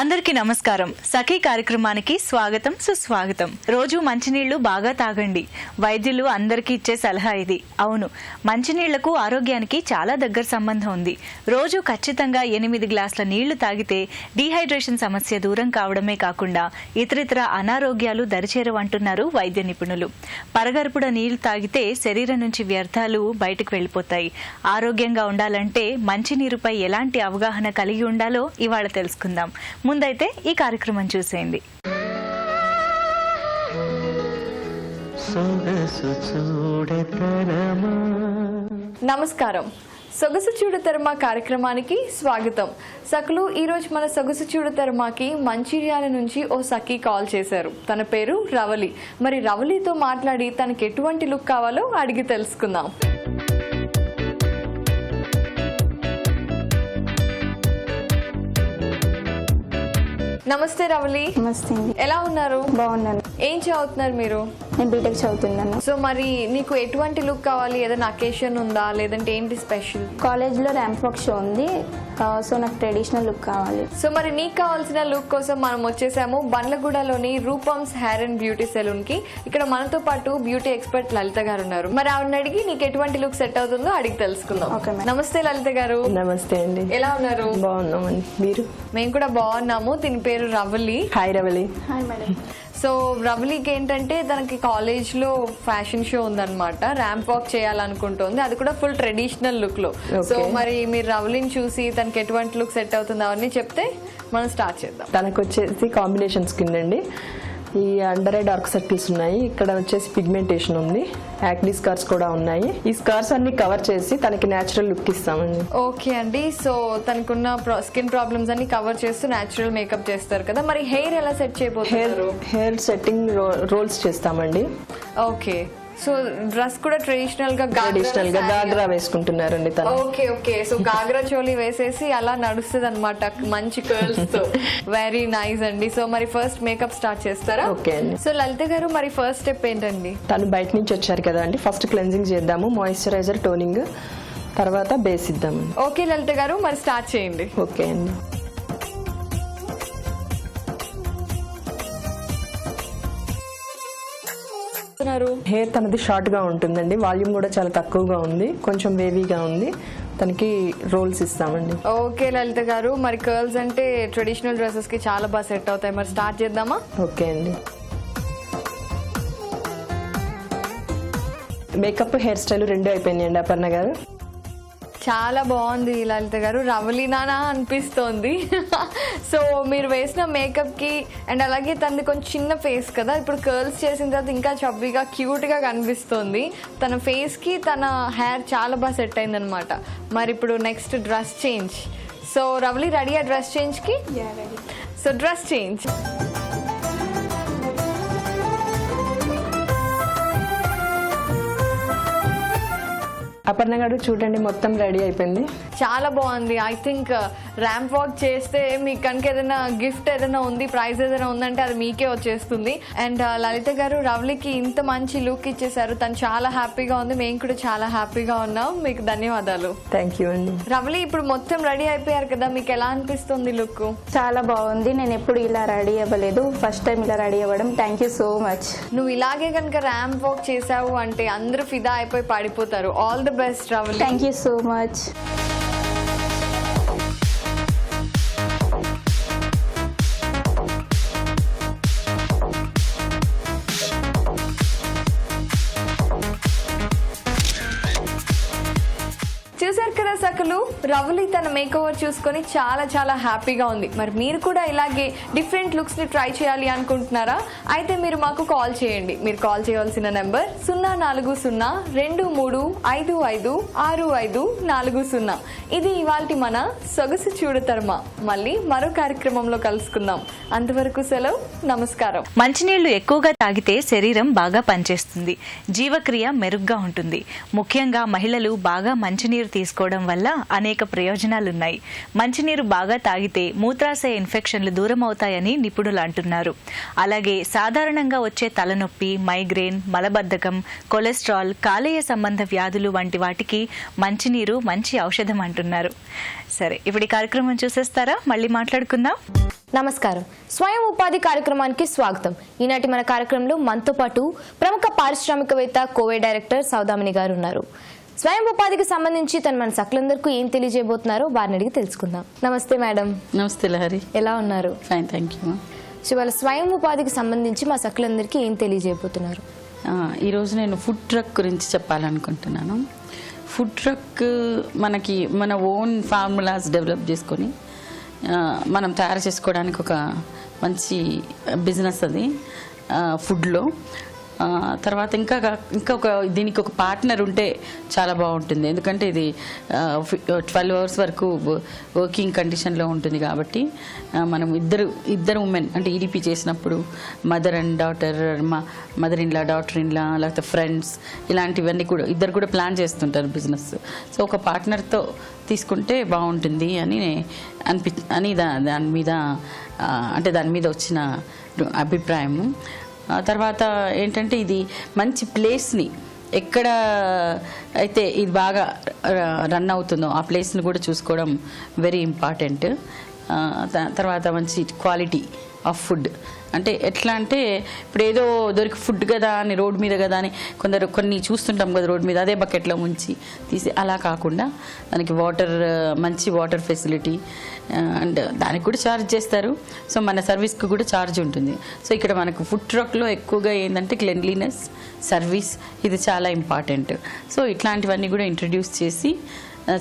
అందరికీ నమస్కారం. సఖీ కార్యక్రమానికి స్వాగతం సుస్వాగతం. రోజు మంచినీళ్లు బాగా తాగండి. వైద్యులు అందరికీ ఇచ్చే సలహా ఇది. అవును, మంచినీళ్లకు ఆరోగ్యానికి చాలా దగ్గర సంబంధం ఉంది. రోజు ఖచ్చితంగా 8 గ్లాసుల నీళ్లు తాగితే డీహైడ్రేషన్ సమస్య దూరం కావడమే కాకుండా ఇతరితర అనారోగ్యాలు దరిచేరవంటున్నారు వైద్య నిపుణులు. పరగడుపున నీళ్లు తాగితే శరీరం నుంచి వ్యర్థాలు బయటకు వెళ్లిపోతాయి. ఆరోగ్యంగా ఉండాలంటే మంచినీరుపై ఎలాంటి అవగాహన కలిగి ఉండాలో ఇవాళ తెలుసుకుందాం. ముందైతే ఈ కార్యక్రమం చూసేయండి. నమస్కారం. సొగసు చూడతరమా కార్యక్రమానికి స్వాగతం. సకులు, ఈరోజు మన సొగసు చూడతరమాకి మంచిర్యాల నుంచి ఓ సఖీ కాల్ చేశారు. తన పేరు రవలి. మరి రవలితో మాట్లాడి తనకి ఎటువంటి లుక్ కావాలో అడిగి తెలుసుకుందాం. నమస్తే రవలి. నమస్తే. ఎలా ఉన్నారు? బాగున్నాను. ఏం చదువుతున్నారు మీరు? నేను బీటెక్ చదువుతున్నాను. సో మరి నీకు ఎటువంటి లుక్ కావాలి? ఏదైనా అకేషన్ ఉందా, లేదంటే ఏంటి స్పెషల్? కాలేజ్లో ర్యాంప్ వాక్ షో ఉంది, సో నాకు ట్రెడిషనల్ లుక్ కావాలి. సో మరి నీకు కావాల్సిన లుక్ కోసం మనం వచ్చేసాము బండ్లగూడలోని రూపమ్స్ హెయిర్ అండ్ బ్యూటీ సెలూన్ కి. ఇక్కడ మనతో పాటు బ్యూటీ ఎక్స్పర్ట్ లలిత గారు ఉన్నారు. మరి ఆవిడని అడిగి నీకు ఎటువంటి లుక్ సెట్ అవుతుందో అడిగి తెలుసుకుందాం. నమస్తే లలిత గారు. నమస్తే అండి. ఎలా ఉన్నారు? బాగున్నామండి. మీరు? మేము కూడా బాగున్నాము. దీని పేరు Ravali. Hi Ravali. Hi madam. So రవలికి ఏంటంటే తనకి కాలేజ్ లో ఫ్యాషన్ షో ఉందన్నమాట. ర్యాంప్ వాక్ చేయాలనుకుంటుంది, అది కూడా ఫుల్ ట్రెడిషనల్ లుక్ లో. సో మరి మీరు రవలిని చూసి తనకి ఎటువంటి లుక్ సెట్ అవుతుంది అవన్నీ చెప్తే మనం స్టార్ట్ చేద్దాం. తనకు వచ్చేసి కాంబినేషన్ స్కిన్ అండి. ఈ అండర్ ఐ డార్క్ సర్కిల్స్ ఉన్నాయి, ఇక్కడ వచ్చేసి పిగ్మెంటేషన్ ఉంది, యాక్నీ స్కార్స్ కూడా ఉన్నాయి. ఈ స్కార్స్ అన్ని కవర్ చేసి తనకి నేచురల్ లుక్ ఇస్తామండి. ఓకే అండి. సో తనకున్న స్కిన్ ప్రాబ్లమ్స్ అన్ని కవర్ చేస్తూ నేచురల్ మేకప్ చేస్తారు కదా. మరి హెయిర్ ఎలా సెట్ చేయబోతున్నారు? హెయిర్ సెట్టింగ్ రోల్స్ చేస్తామండి. ఓకే. సో డ్రెస్ కూడా ట్రెడిషనల్ గా గాగ్రా వేసుకుంటున్నారండి తను. Okay okay. So ghagra chole వేసేసి అలా నడుస్తుంది అనమాట, మంచి కర్ల్స్ తో. వెరీ నైస్ అండి. సో మరి ఫస్ట్ మేకప్ స్టార్ట్ చేస్తారా? ఓకే అండి. సో లలిత గారు, మరి ఫస్ట్ స్టెప్ ఏంటండి? తను బయట నుంచి వచ్చారు కదా అండి, ఫస్ట్ క్లెన్జింగ్ చేద్దాము, మాయిశ్చరైజర్, టోనింగ్, తర్వాత బేస్ ఇద్దాము. ఓకే లలిత గారు, మరి స్టార్ట్ చేయండి. ఓకే అండి. హెయిర్ తనది షార్ట్ గా ఉంటుందండి, వాల్యూమ్ కూడా చాలా తక్కువగా ఉంది, కొంచెం వేవీగా ఉంది. తనకి రోల్స్ ఇస్తామండి. ఓకే లలిత గారు, మరి కర్ల్స్ అంటే ట్రెడిషనల్ డ్రెస్సెస్ కి చాలా బాగా సెట్ అవుతాయి. మరి స్టార్ట్ చేద్దామా? ఓకే అండి. మేకప్, హెయిర్ స్టైల్ రెండు అయిపోయినాయండి అపర్ణ గారు. చాలా బాగుంది లలిత గారు, రవలీనానా అనిపిస్తోంది. సో మీరు వేసిన మేకప్ కి అండ్ అలాగే తనది కొంచెం చిన్న ఫేస్ కదా, ఇప్పుడు కర్ల్స్ చేసిన తర్వాత ఇంకా చబ్బీగా క్యూట్ గా కనిపిస్తోంది. తన ఫేస్ కి తన హెయిర్ చాలా బాగా సెట్ అయింది అనమాట. మరి ఇప్పుడు next dress change. So Ravali రెడీయా డ్రెస్ చేంజ్ కి? So dress change. అపర్ణ గారు చూడండి, మొత్తం రెడీ అయిపోయింది. చాలా బాగుంది. ఐ థింక్ ర్యాంప్ వాక్ చేస్తే మీకు కనుక ఏదైనా గిఫ్ట్ ఏదైనా ఉంది, ప్రైజ్ ఏదైనా ఉందంటే అది మీకే వచ్చేస్తుంది. అండ్ లలిత గారు, రవలికి ఇంత మంచి లుక్ ఇచ్చేసారు. తను చాలా హ్యాపీగా ఉంది, మేము కూడా చాలా హ్యాపీగా ఉన్నాం. మీకు ధన్యవాదాలు. థ్యాంక్ యూ అండి. రవలి, ఇప్పుడు మొత్తం రెడీ అయిపోయారు కదా, మీకు ఎలా అనిపిస్తుంది లుక్? చాలా బాగుంది. నేను ఎప్పుడు ఇలా రెడీ అవ్వలేదు, ఫస్ట్ టైం ఇలా రెడీ అవ్వడం. Thank you so much. నువ్వు ఇలాగే కనుక ర్యాంప్ వాక్ చేసావు అంటే అందరూ ఫిదా అయిపోయి పడిపోతారు. All the best Ravali. Thank you so much. చూసారు కదా సకలు, రవలి తన మేకోవర్ చూసుకొని చాలా చాలా హ్యాపీగా ఉంది. మరి మీరు కూడా ఇలాగే డిఫరెంట్ లుక్స్ ని ట్రై చేయాలి అనుకుంటున్నారా? అయితే మీరు మాకు కాల్ చేయండి. మీరు కాల్ చేయవలసిన నెంబర్ 040225556540. ఇది ఇవాల్టి మన సొగసు చూడతరమా. మళ్ళీ మరో కార్యక్రమంలో కలుసుకుందాం. అంతవరకు సెలవు, నమస్కారం. మంచినీళ్లు ఎక్కువగా తాగితే శరీరం బాగా పనిచేస్తుంది, జీవక్రియ మెరుగ్గా ఉంటుంది. ముఖ్యంగా మహిళలు బాగా మంచినీరు తీసుకోవడం వల్ల అనేక ప్రయోజనాలున్నాయి. మంచినీరు బాగా తాగితే మూత్రాశయ ఇన్ఫెక్షన్లు దూరం అవుతాయని నిపుణులు అంటున్నారు. అలాగే సాధారణంగా వచ్చే తలనొప్పి, మైగ్రేన్, మలబద్ధకం, కొలెస్ట్రాల్, కాలేయ సంబంధ వ్యాధులు వంటి వాటికి మంచినీరు మంచి ఔషధం అంటున్నారు. సరే, ఇప్పుడు ఈ కార్యక్రమం చూసేస్తారా? మళ్ళీ మాట్లాడుకుందాం. నమస్కారం. స్వయం ఉపాధి కార్యక్రమానికి స్వాగతం. ఈనాటి మన కార్యక్రమంలో మనతో పాటు ప్రముఖ పారిశ్రామికవేత్త కోవే డైరెక్టర్ సౌదామిని గారు ఉన్నారు. స్వయం ఉపాధికి సంబంధించి తను మన సకలందరికీ ఏం తెలియజేయబోతున్నారో వారిని అడిగి తెలుసుకుందాం. నమస్తే మేడం. నమస్తే లహరి. ఎలా ఉన్నారు? Fine, thank you. సో వాళ్ళ స్వయం ఉపాధికి సంబంధించి మా సకలందరికీ ఏం తెలియజేయబోతున్నారు? ఈరోజు నేను ఫుడ్ ట్రక్ గురించి చెప్పాలనుకుంటున్నాను. ఫుడ్ ట్రక్ మనకి మన ఓన్ ఫార్ములాస్ డెవలప్ చేసుకొని మనం తయారు చేసుకోవడానికి ఒక మంచి బిజినెస్ అది ఫుడ్లో. తర్వాత ఇంకా ఒక దీనికి ఒక పార్ట్నర్ ఉంటే చాలా బాగుంటుంది. ఎందుకంటే ఇది 12 hours వరకు వర్కింగ్ కండిషన్లో ఉంటుంది కాబట్టి మనం ఇద్దరు ఉమెన్ అంటే ఈడీపీ చేసినప్పుడు mother and daughter, mother in law, daughter in-law, లేకపోతే ఫ్రెండ్స్, ఇలాంటివన్నీ కూడా ఇద్దరు కూడా ప్లాన్ చేస్తుంటారు బిజినెస్. సో ఒక పార్ట్నర్తో తీసుకుంటే బాగుంటుంది అని దాని మీద వచ్చిన అభిప్రాయము. తర్వాత ఏంటంటే ఇది మంచి ప్లేస్ని ఎక్కడ అయితే ఇది బాగా రన్ అవుతుందో ఆ ప్లేస్ని కూడా చూసుకోవడం వెరీ ఇంపార్టెంట్. తర్వాత మంచి క్వాలిటీ ఆఫ్ ఫుడ్ అంటే ఎట్లా అంటే ఇప్పుడు ఏదో దొరికి ఫుడ్ కదా అని రోడ్ మీద కదా అని కొన్ని చూస్తుంటాం కదా రోడ్ మీద, అదే బకెట్లో ముంచి తీసి అలా కాకుండా దానికి మంచి వాటర్ ఫెసిలిటీ అండ్ దానికి కూడా ఛార్జ్ చేస్తారు. సో మన సర్వీస్కి కూడా ఛార్జ్ ఉంటుంది. సో ఇక్కడ మనకు ఫుడ్ ట్రక్లో ఎక్కువగా ఏంటంటే క్లెన్లీనెస్, సర్వీస్ ఇది చాలా ఇంపార్టెంట్. సో ఇట్లాంటివన్నీ కూడా ఇంట్రడ్యూస్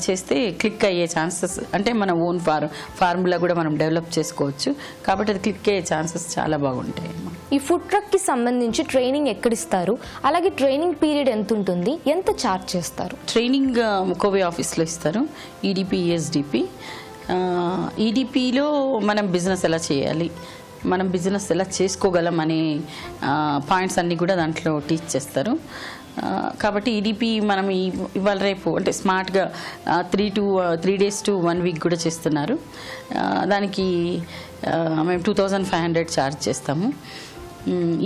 చేస్తే క్లిక్ అయ్యే ఛాన్సెస్ అంటే మన ఓన్ ఫార్ములా కూడా మనం డెవలప్ చేసుకోవచ్చు. కాబట్టి అది క్లిక్ అయ్యే ఛాన్సెస్ చాలా బాగుంటాయి. ఈ ఫుడ్ ట్రక్కి సంబంధించి ట్రైనింగ్ ఎక్కడిస్తారు, అలాగే ట్రైనింగ్ పీరియడ్ ఎంత ఉంటుంది, ఎంత ఛార్జ్ చేస్తారు? ట్రైనింగ్ కోవే ఆఫీస్లో ఇస్తారు, ఈడీపీ, ఈఎస్డిపి. ఈడీపీలో మనం బిజినెస్ ఎలా చేయాలి, మనం బిజినెస్ ఎలా చేసుకోగలం అనే పాయింట్స్ అన్నీ కూడా దాంట్లో టీచ్ చేస్తారు. కాబట్టి ఈడీపీ మనం ఇవాళ రేపు అంటే స్మార్ట్గా 3 days to 1 week కూడా చేస్తున్నారు. దానికి మేము 2500 ఛార్జ్ చేస్తాము.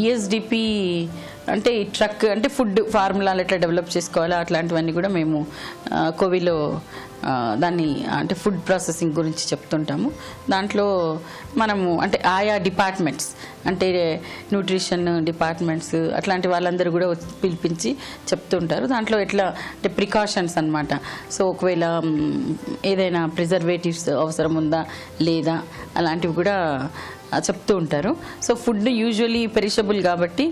ఈఎస్డిపి అంటే ఈ ట్రక్ అంటే ఫుడ్ ఫార్ములాలు ఎట్లా డెవలప్ చేసుకోవాలో అట్లాంటివన్నీ కూడా మేము కోవిలో దాన్ని అంటే ఫుడ్ ప్రాసెసింగ్ గురించి చెప్తుంటాము. దాంట్లో మనము అంటే ఆయా డిపార్ట్మెంట్స్ అంటే న్యూట్రిషన్ డిపార్ట్మెంట్స్ అట్లాంటి వాళ్ళందరూ కూడా పిలిపించి చెప్తుంటారు. దాంట్లో ఎట్లా అంటే ప్రికాషన్స్ అన్నమాట. సో ఒకవేళ ఏదైనా ప్రిజర్వేటివ్స్ అవసరం ఉందా లేదా అలాంటివి కూడా చెప్తూ ఉంటారు. సో ఫుడ్ యూజువల్లీ పెరిషబుల్ కాబట్టి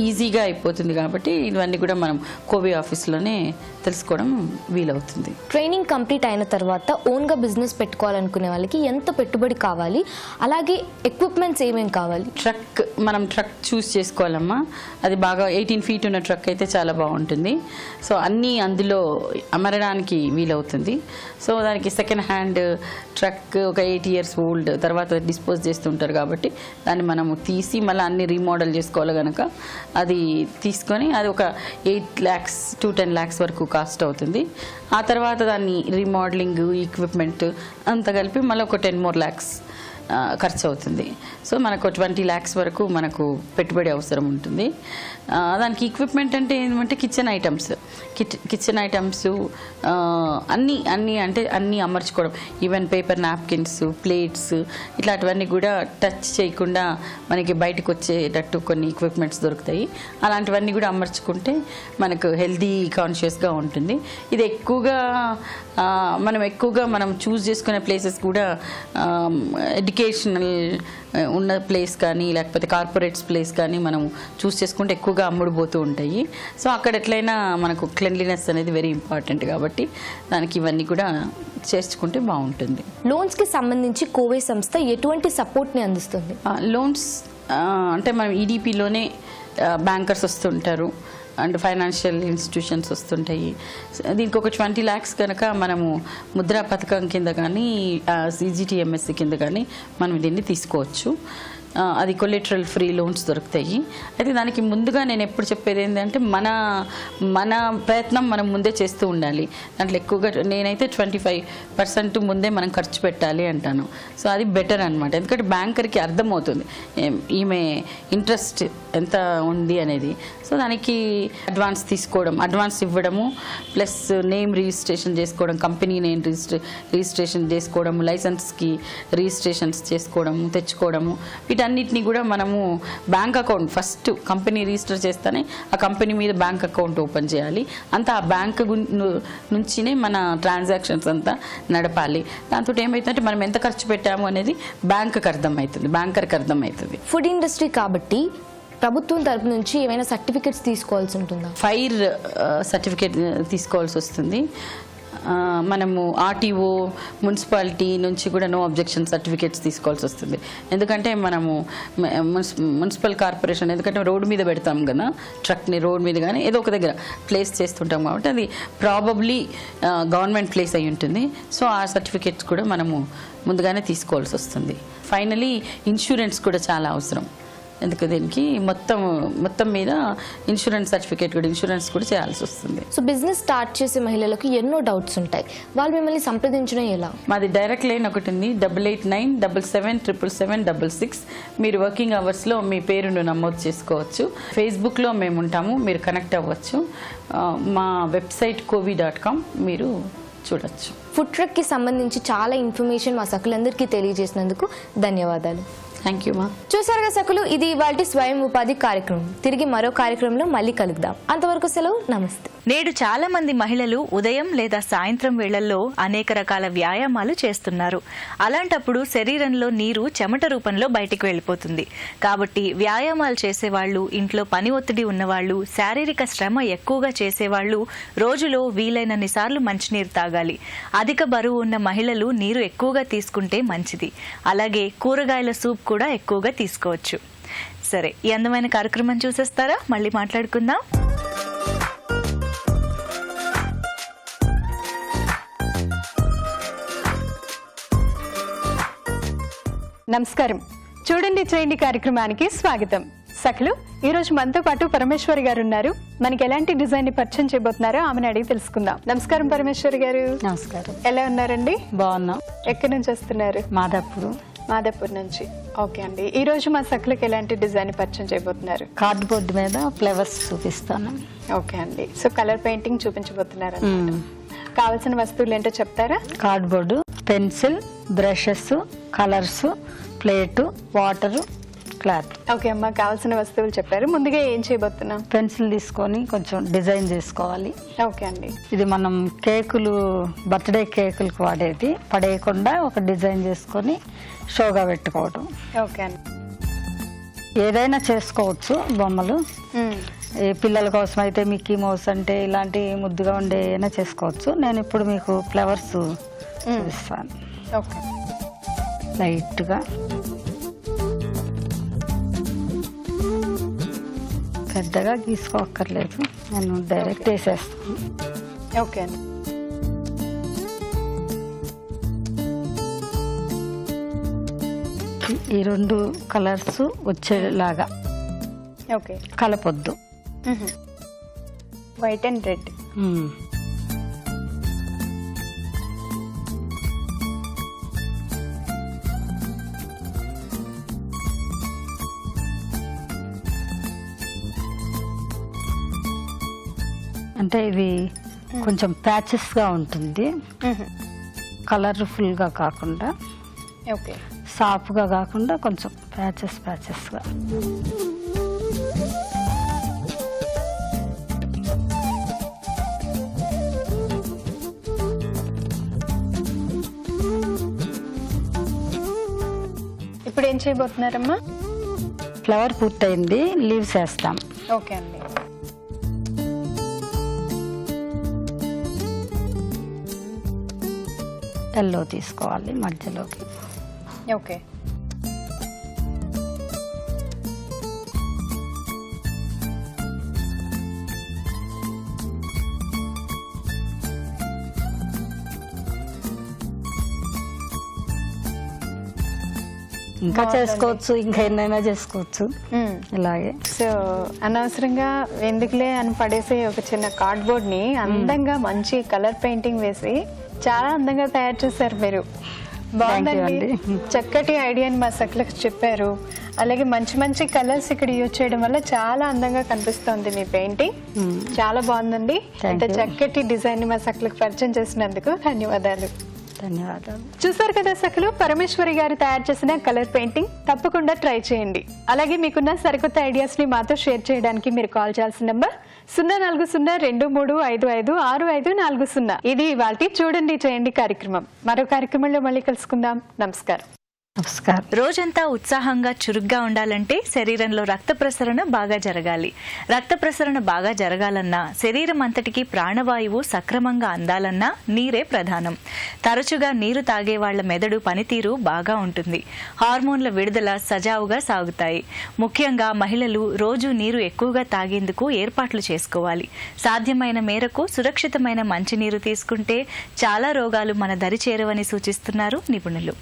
ఈజీగా అయిపోతుంది. కాబట్టి ఇవన్నీ కూడా మనం కోవే ఆఫీస్లోనే తెలుసుకోవడం వీలవుతుంది. ట్రైనింగ్ కంప్లీట్ అయిన తర్వాత ఓన్గా బిజినెస్ పెట్టుకోవాలనుకునే వాళ్ళకి ఎంత పెట్టుబడి కావాలి, అలాగే ఎక్విప్మెంట్స్ ఏమేమి కావాలి? మనం ట్రక్ చూస్ చేసుకోవాలమ్మా. అది బాగా 18 feet ఉన్న ట్రక్ అయితే చాలా బాగుంటుంది. సో అన్నీ అందులో అమరడానికి వీలవుతుంది. సో దానికి సెకండ్ హ్యాండ్ ట్రక్ ఒక 8 years old తర్వాత డిస్పోజ్ చేస్తుంటారు కాబట్టి దాన్ని మనము తీసి మళ్ళీ అన్ని రీమోడల్ చేసుకోవాలి కనుక అది తీసుకొని అది ఒక 8 lakhs to 10 lakhs వరకు కాస్ట్ అవుతుంది. ఆ తర్వాత దాన్ని రీమోడలింగ్, ఈక్విప్మెంట్ అంతా కలిపి మళ్ళీ ఒక 10 more lakhs ఖర్చు అవుతుంది. సో మనకు 20 lakhs వరకు మనకు పెట్టుబడి అవసరం ఉంటుంది. దానికి ఈక్విప్మెంట్ అంటే ఏమంటే కిచెన్ ఐటమ్స్ అన్నీ అంటే అన్నీ అమర్చుకోవడం, ఈవెన్ పేపర్ నాప్కిన్స్, ప్లేట్స్ ఇట్లాంటివన్నీ కూడా టచ్ చేయకుండా మనకి బయటకు వచ్చేటట్టు కొన్ని ఈక్విప్మెంట్స్ దొరుకుతాయి. అలాంటివన్నీ కూడా అమర్చుకుంటే మనకు హెల్దీ కాన్షియస్గా ఉంటుంది. ఇది ఎక్కువగా మనం చూస్ చేసుకునే ప్లేసెస్ కూడా ఎడ్యుకేషనల్ ఉన్న ప్లేస్ కానీ లేకపోతే కార్పొరేట్స్ ప్లేస్ కానీ మనం చూస్ చేసుకుంటే ఎక్కువగా అమ్ముడుపోతూ ఉంటాయి. సో అక్కడ ఎట్లయినా మనకు క్లెన్లీనెస్ అనేది వెరీ ఇంపార్టెంట్ కాబట్టి దానికి ఇవన్నీ కూడా చేర్చుకుంటే బాగుంటుంది. లోన్స్కి సంబంధించి కోవే సంస్థ ఎటువంటి సపోర్ట్ని అందిస్తుంది? లోన్స్ అంటే మనం ఈడీపీలోనే బ్యాంకర్స్ వస్తుంటారు అండ్ ఫైనాన్షియల్ ఇన్స్టిట్యూషన్స్ వస్తుంటాయి. దీనికి ఒక 20 lakhs కనుక మనము ముద్రా పథకం కింద కానీ CGTMSC కింద కానీ మనం దీన్ని తీసుకోవచ్చు. అది కొలెటరల్ ఫ్రీ లోన్స్ దొరుకుతాయి. అయితే దానికి ముందుగా నేను ఎప్పుడు చెప్పేది ఏంటంటే మన ప్రయత్నం మనం ముందే చేస్తూ ఉండాలి. దాంట్లో ఎక్కువగా నేనైతే 25% ముందే మనం ఖర్చు పెట్టాలి అంటాను. సో అది బెటర్ అనమాట. ఎందుకంటే బ్యాంకర్కి అర్థమవుతుంది ఈమె ఇంట్రెస్ట్ ఎంత ఉంది అనేది. సో దానికి అడ్వాన్స్ తీసుకోవడం, అడ్వాన్స్ ఇవ్వడము, ప్లస్ నేమ్ రిజిస్ట్రేషన్ చేసుకోవడం, కంపెనీ నేమ్ రిజిస్ట్రేషన్ చేసుకోవడం, లైసెన్స్కి రిజిస్ట్రేషన్స్ చేసుకోవడము, తెచ్చుకోవడము, వీటన్నిటిని కూడా మనము bank account first company register చేస్తేనే ఆ కంపెనీ మీద బ్యాంక్ అకౌంట్ ఓపెన్ చేయాలి. అంతా ఆ బ్యాంక్ నుంచినే మన ట్రాన్సాక్షన్స్ అంతా నడపాలి. దాంతో ఏమవుతుందంటే మనం ఎంత ఖర్చు పెట్టాము అనేది బ్యాంకుకి అర్థమవుతుంది, బ్యాంకర్కి అర్థమవుతుంది. ఫుడ్ ఇండస్ట్రీ కాబట్టి ప్రభుత్వం తరపు నుంచి ఏమైనా సర్టిఫికెట్స్ తీసుకోవాల్సి ఉంటుందా? ఫైర్ సర్టిఫికేట్ తీసుకోవాల్సి వస్తుంది. మనము ఆర్టీఓ, మున్సిపాలిటీ నుంచి కూడా నో అబ్జెక్షన్ సర్టిఫికేట్స్ తీసుకోవాల్సి వస్తుంది. ఎందుకంటే మనము మున్సిపల్ కార్పొరేషన్, ఎందుకంటే రోడ్డు మీద పెడతాం కదా ట్రక్ని, రోడ్ మీద కానీ ఏదో ఒక దగ్గర ప్లేస్ చేస్తుంటాం కాబట్టి అది ప్రాబబ్లీ గవర్నమెంట్ ప్లేస్ అయి ఉంటుంది. సో ఆ సర్టిఫికేట్స్ కూడా మనము ముందుగానే తీసుకోవాల్సి వస్తుంది. ఫైనలీ ఇన్సూరెన్స్ కూడా చాలా అవసరం. ఎందుకు దీనికి మొత్తం మీద ఇన్సూరెన్స్ సర్టిఫికేట్ కూడా, ఇన్సూరెన్స్ కూడా చేయాల్సి వస్తుంది. సో బిజినెస్ స్టార్ట్ చేసే మహిళలకు ఎన్నో డౌట్స్ ఉంటాయి, వాళ్ళు మిమ్మల్ని సంప్రదించడం ఎలా? మాది డైరెక్ట్ లైన్ ఒకటి ఉంది, 8897777766. మీరు వర్కింగ్ అవర్స్లో మీ పేరును నమోదు చేసుకోవచ్చు. ఫేస్బుక్లో మేము ఉంటాము, మీరు కనెక్ట్ అవ్వచ్చు. మా వెబ్సైట్ covi.com మీరు చూడొచ్చు. ఫుడ్ ట్రక్కి సంబంధించి చాలా ఇన్ఫర్మేషన్ మా సకులందరికీ తెలియజేసినందుకు ధన్యవాదాలు. థ్యాంక్ యూ మా. చూసారుగా సకులు, ఇది ఇవాల్టి స్వయం ఉపాధి కార్యక్రమం. తిరిగి మరో కార్యక్రమంలో మళ్ళీ కలుద్దాం. అంతవరకు సెలవు, నమస్తే. నేడు చాలా మంది మహిళలు ఉదయం లేదా సాయంత్రం వేళల్లో అనేక రకాల వ్యాయామాలు చేస్తున్నారు. అలాంటప్పుడు శరీరంలో నీరు చెమట రూపంలో బయటికి వెళ్ళిపోతుంది. కాబట్టి వ్యాయామాలు చేసేవాళ్ళు, ఇంట్లో పని ఒత్తిడి ఉన్నవాళ్ళు, శారీరక శ్రమ ఎక్కువగా చేసేవాళ్ళు రోజులో వీలైనన్ని సార్లు మంచినీరు తాగాలి. అధిక బరువు ఉన్న మహిళలు నీరు ఎక్కువగా తీసుకుంటే మంచిది. అలాగే కూరగాయల సూప్ కూడా ఎక్కువగా తీసుకోవచ్చు. సరే, ఈ అందమైన కార్యక్రమం చూసేస్తారా? మళ్ళీ మాట్లాడుకుందాం. నమస్కారం. చూడండి చేయండి కార్యక్రమానికి స్వాగతం. సఖలు, ఈరోజు మనతో పాటు పరమేశ్వరి గారు ఉన్నారు. మనకి ఎలాంటి డిజైన్ ని పరిచయం చేయబోతున్నారో ఆమెను అడిగి తెలుసుకుందాం. నమస్కారం పరమేశ్వరి గారు. నమస్కారం. ఎలా ఉన్నారండి? బాగున్నాం. ఎక్కడి నుంచి వస్తున్నారు? మాదాపూర్ నుంచి. ఓకే అండి, ఈ రోజు మా సఖలకు ఎలాంటి డిజైన్ పరిచయం చేయబోతున్నారు? కార్డ్బోర్డ్ మీద ఫ్లవర్స్ చూపిస్తాను. ఓకే అండి, సో కలర్ పెయింటింగ్ చూపించబోతున్నారు. కావాల్సిన వస్తువులు ఏంటో చెప్తారా? Cardboard, pencil, brushes, colours, plate, water, cloth. Okay అమ్మా, కావాల్సిన వస్తువులు చెప్పారు. ముందుగా ఏం చేయబోతున్నాం? పెన్సిల్ తీసుకొని కొంచెం డిజైన్ చేసుకోవాలి. ఓకే అండి. ఇది మనం కేకులు, బర్త్డే కేకులకు వాడేది, పడేయకుండా ఒక డిజైన్ చేసుకొని షోగా పెట్టుకోవడం. ఓకే అండి. ఏదైనా చేసుకోవచ్చు బొమ్మలు. ఈ పిల్లల కోసం అయితే మిక్కీ మౌస్ అంటే ఇలాంటి ముద్దుగా ఉండే ఏదైనా చేసుకోవచ్చు. నేను ఇప్పుడు మీకు ఫ్లవర్స్ చూపిస్తాను. ఓకే. లైట్గా పెద్దగా గీసుకోక్కర్లేదు, నేను డైరెక్ట్ వేసేస్తాను. ఓకే అండి. ఈ రెండు కలర్స్ వచ్చేలాగా ఓకే కలపొద్దు. White and red. అంటే ఇవి కొంచెం ప్యాచెస్గా ఉంటుంది, కలర్ఫుల్గా కాకుండా, ఓకే సాఫ్ట్గా కాకుండా కొంచెం ప్యాచెస్గా. ఇప్పుడు ఏం చేయబోతున్నారమ్మా? ఫ్లవర్ పూర్తయింది, లీవ్స్ వేస్తాం. ఓకే అండి. ఎల్లో తీసుకోవాలి మధ్యలోకి. ఓకే. ఇంకా చేసుకోవచ్చు, ఇంకా ఎన్నైనా చేసుకోవచ్చు ఇలాగే. సో అనవసరంగా ఎందుకులే అని పడేసే ఒక చిన్న కార్డ్బోర్డ్ ని అందంగా మంచి కలర్ పెయింటింగ్ వేసి చాలా అందంగా తయారు చేశారు మీరు. బాగుందండి, చక్కటి ఐడియాని మా సకలకు చెప్పారు. అలాగే మంచి మంచి కలర్స్ ఇక్కడ యూజ్ చేయడం వల్ల చాలా అందంగా కనిపిస్తోంది మీ పెయింటింగ్. చాలా బాగుందండి. ఇంత చక్కటి డిజైన్ ని మా సకలకు పరిచయం చేసినందుకు ధన్యవాదాలు. ధన్యవాదాలు. చూసారు కదా సకలు, పరమేశ్వరి గారు తయారు చేసిన కలర్ పెయింటింగ్ తప్పకుండా ట్రై చేయండి. అలాగే మీకున్న సరికొత్త ఐడియాస్ ని మాతో షేర్ చేయడానికి మీరు కాల్ చేయాల్సిన నంబర్ 0402355640. ఇది ఇవాల్టి చూడండి చేయండి కార్యక్రమం. మరో కార్యక్రమంలో మళ్ళీ కలుసుకుందాం. నమస్కారం. నమస్కారం. రోజంతా ఉత్సాహంగా చురుగ్గా ఉండాలంటే శరీరంలో రక్త ప్రసరణ బాగా జరగాలి. రక్త ప్రసరణ బాగా జరగాలన్నా, శరీరం అంతటికి ప్రాణవాయువు సక్రమంగా అందాలన్నా నీరే ప్రధానం. తరచుగా నీరు తాగే వాళ్ల మెదడు పనితీరు బాగా ఉంటుంది. హార్మోన్ల విడుదల సజావుగా సాగుతాయి. ముఖ్యంగా మహిళలు రోజు నీరు ఎక్కువగా తాగేందుకు ఏర్పాట్లు చేసుకోవాలి. సాధ్యమైన మేరకు సురక్షితమైన మంచినీరు తీసుకుంటే చాలా రోగాలు మన దరి చేరవని సూచిస్తున్నారు నిపుణులు.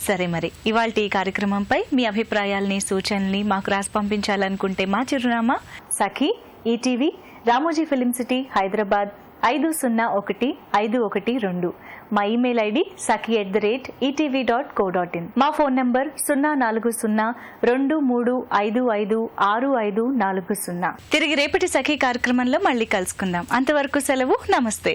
సరే, మరి ఇవాల్టి ఈ కార్యక్రమంపై మీ అభిప్రాయాల్ని, సూచనల్ని మాకు రాసి పంపించాలనుకుంటే మా చిరునామా Sakhi, ETV, Ramoji film city, Hyderabad 501512. మా ఇమెయిల్ ఐడి sakhi@etv.co.in. మా ఫోన్ నంబర్ 0402355640. తిరిగి రేపటి సఖీ కార్యక్రమంలో మళ్ళీ కలుసుకుందాం. అంతవరకు సెలవు. నమస్తే.